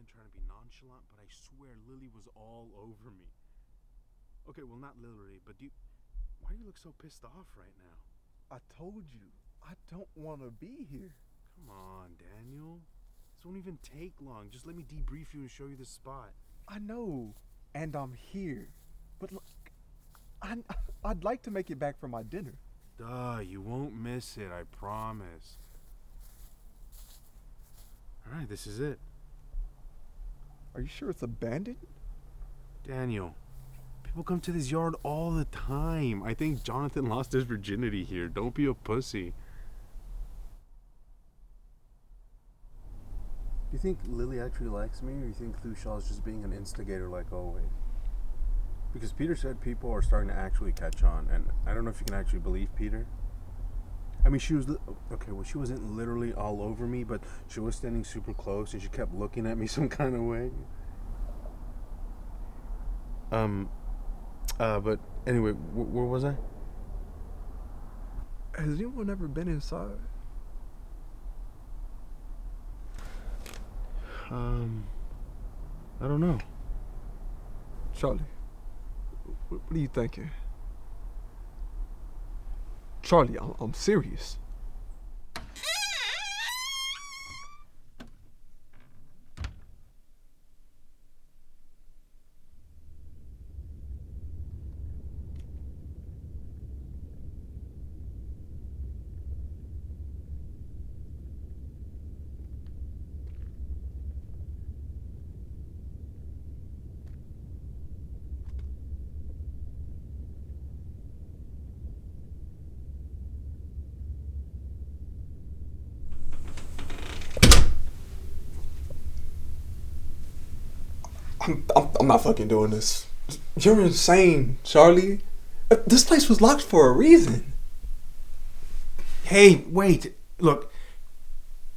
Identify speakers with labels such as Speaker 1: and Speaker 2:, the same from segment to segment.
Speaker 1: wasn't trying to be nonchalant, but I swear Lily was all over me. Okay, well, not literally, but why do you look so pissed off right now?
Speaker 2: I told you, I don't want to be here.
Speaker 1: Come on, Daniel. This won't even take long. Just let me debrief you and show you the spot.
Speaker 2: I know, and I'm here. But look, I'd like to make it back for my dinner.
Speaker 1: Duh, you won't miss it, I promise. Alright, this is it.
Speaker 2: Are you sure it's abandoned?
Speaker 1: Daniel, people come to this yard all the time. I think Jonathan lost his virginity here. Don't be a pussy. Do you think Lily actually likes me, or do you think Lucia's just being an instigator like always? Because Peter said people are starting to actually catch on, and I don't know if you can actually believe Peter. I mean, she was, okay, well, she wasn't literally all over me, but she was standing super close, and she kept looking at me some kind of way. But anyway, where was I?
Speaker 2: Has anyone ever been inside?
Speaker 1: I don't know.
Speaker 2: Charlie, what are you thinking? Charlie, I'm serious. I'm not fucking doing this. You're insane, Charlie. This place was locked for a reason.
Speaker 1: Hey, wait. Look,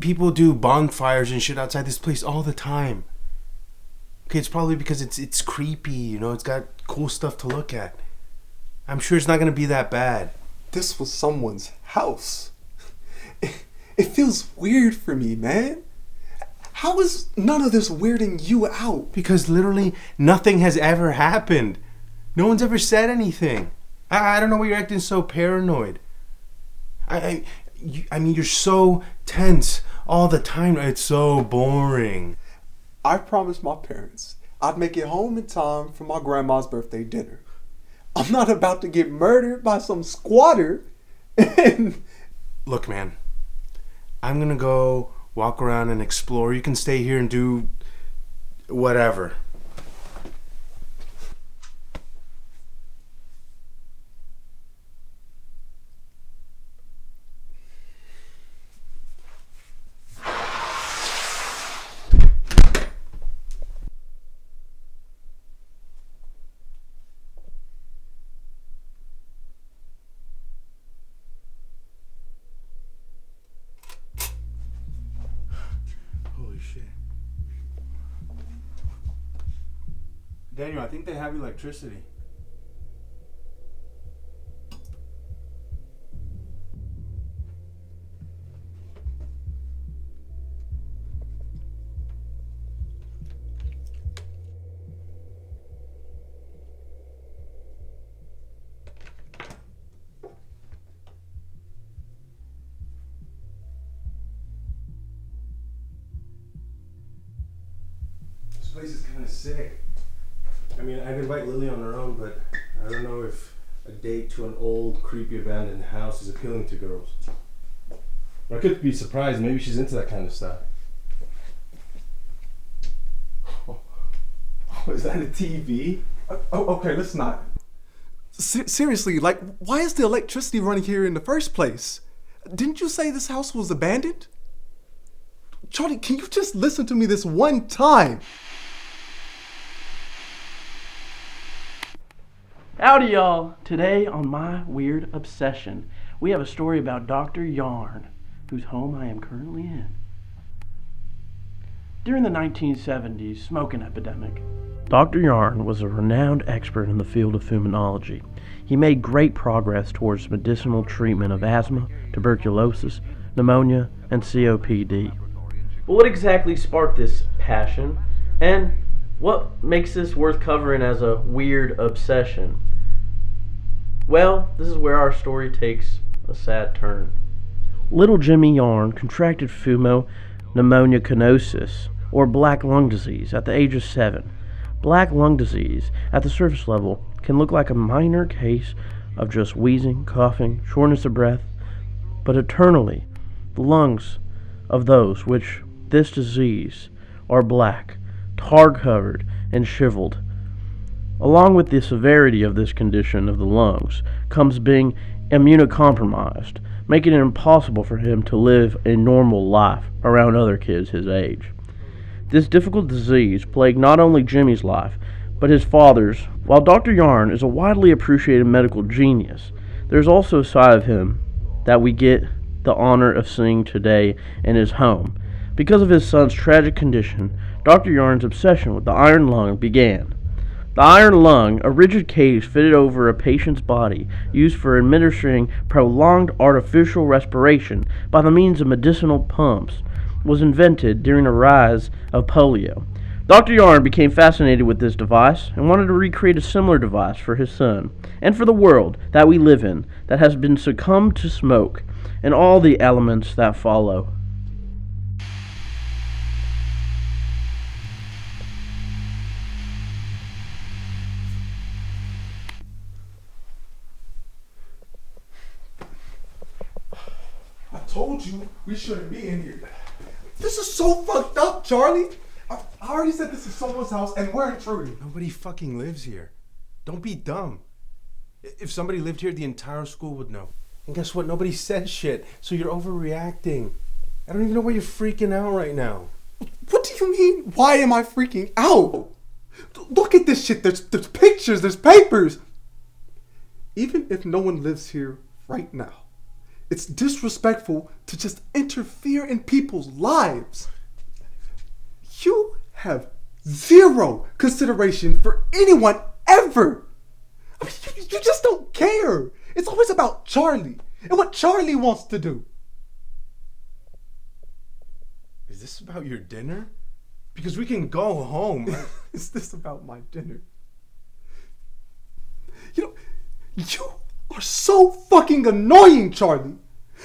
Speaker 1: people do bonfires and shit outside this place all the time. Okay, it's probably because it's creepy, you know, it's got cool stuff to look at. I'm sure it's not going to be that bad.
Speaker 2: This was someone's house. It feels weird for me, man. How is none of this weirding you out?
Speaker 1: Because literally nothing has ever happened. No one's ever said anything. I don't know why you're acting so paranoid. I mean, you're so tense all the time. It's so boring.
Speaker 2: I promised my parents I'd make it home in time for my grandma's birthday dinner. I'm not about to get murdered by some squatter.
Speaker 1: Look, man, I'm going to go walk around and explore. You can stay here and do whatever. Daniel, I think they have electricity. This place is kind of sick. I mean, I'd invite Lily on her own, but I don't know if a date to an old, creepy, abandoned house is appealing to girls. I could be surprised. Maybe she's into that kind of stuff. Oh, is that a TV?
Speaker 2: Okay, let's not. Seriously, like, why is the electricity running here in the first place? Didn't you say this house was abandoned? Charlie, can you just listen to me this one time?
Speaker 3: Howdy, y'all. Today on My Weird Obsession, we have a story about Dr. JÄRN, whose home I am currently in. During the 1970s smoking epidemic, Dr. JÄRN was a renowned expert in the field of fumology. He made great progress towards medicinal treatment of asthma, tuberculosis, pneumonia, and COPD. But what exactly sparked this passion And what makes this worth covering as a weird obsession? Well, this is where our story takes a sad turn. Little Jimmy Yarn contracted pneumoconiasis, or black lung disease, at the age of 7. Black lung disease, at the surface level, can look like a minor case of just wheezing, coughing, shortness of breath, but eternally, the lungs of those which this disease are black, tar-covered, and shriveled. Along with the severity of this condition of the lungs comes being immunocompromised, making it impossible for him to live a normal life around other kids his age. This difficult disease plagued not only Jimmy's life, but his father's. While Dr. Yarn is a widely appreciated medical genius, there's also a side of him that we get the honor of seeing today in his home. Because of his son's tragic condition, Dr. Yarn's obsession with the iron lung began. The iron lung, a rigid cage fitted over a patient's body, used for administering prolonged artificial respiration by the means of medicinal pumps, was invented during the rise of polio. Dr. Yarn became fascinated with this device and wanted to recreate a similar device for his son and for the world that we live in that has been succumbed to smoke and all the elements that follow.
Speaker 2: I told you we shouldn't be in here. This is so fucked up, Charlie. I already said this is someone's house and we're intruding.
Speaker 1: Nobody fucking lives here. Don't be dumb. If somebody lived here, the entire school would know. And guess what? Nobody said shit, so you're overreacting. I don't even know why you're freaking out right now.
Speaker 2: What do you mean? Why am I freaking out? Look at this shit. There's pictures, there's papers. Even if no one lives here right now, it's disrespectful to just interfere in people's lives. You have zero consideration for anyone ever. I mean, you just don't care. It's always about Charlie and what Charlie wants to do.
Speaker 1: Is this about your dinner? Because we can go home.
Speaker 2: Is this about my dinner? You are so fucking annoying, Charlie.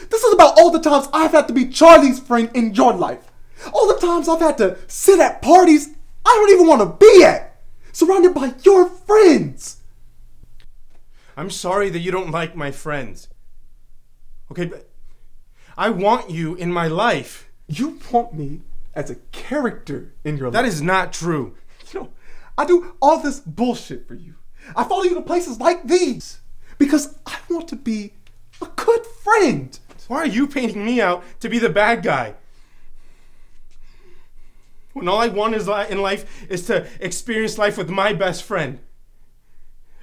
Speaker 2: This is about all the times I've had to be Charlie's friend in your life. All the times I've had to sit at parties I don't even want to be at, surrounded by your friends.
Speaker 1: I'm sorry that you don't like my friends. Okay, but I want you in my life.
Speaker 2: You want me as a character in your life.
Speaker 1: That is not true.
Speaker 2: I do all this bullshit for you. I follow you to places like these because I want to be a good friend.
Speaker 1: Why are you painting me out to be the bad guy? When all I want in life is to experience life with my best friend.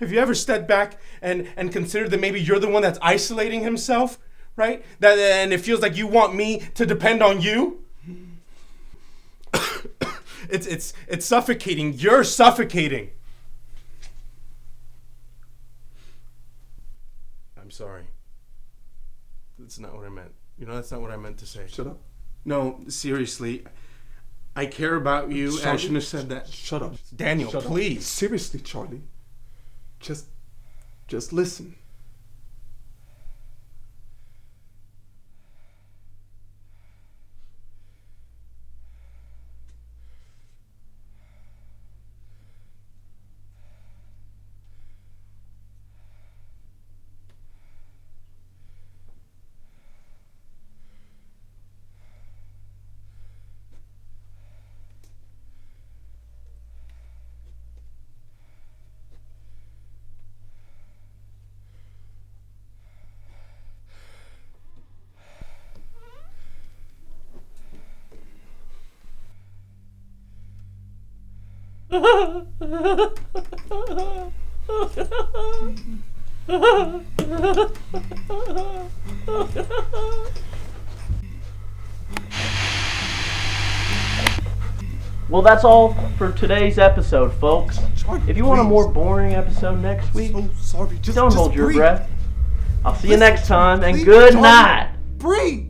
Speaker 1: Have you ever stepped back and considered that maybe you're the one that's isolating himself, right? And it feels like you want me to depend on you? It's suffocating. You're suffocating. I'm sorry. That's not what I meant. That's not what I meant to say.
Speaker 2: Shut up.
Speaker 1: No, seriously. I care about you. I shouldn't have said that.
Speaker 2: Shut up.
Speaker 1: Daniel,
Speaker 2: Shut
Speaker 1: please.
Speaker 2: Up. Seriously, Charlie. Just listen.
Speaker 3: Well, that's all for today's episode, folks.
Speaker 2: Charlie,
Speaker 3: if you want a
Speaker 2: please.
Speaker 3: more boring episode next week,
Speaker 2: So sorry.
Speaker 3: don't hold your
Speaker 2: breathe.
Speaker 3: breath. I'll see you
Speaker 2: Listen,
Speaker 3: next time, and
Speaker 2: please,
Speaker 3: good
Speaker 2: Charlie,
Speaker 3: night.
Speaker 2: Breathe.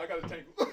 Speaker 4: got a tangle.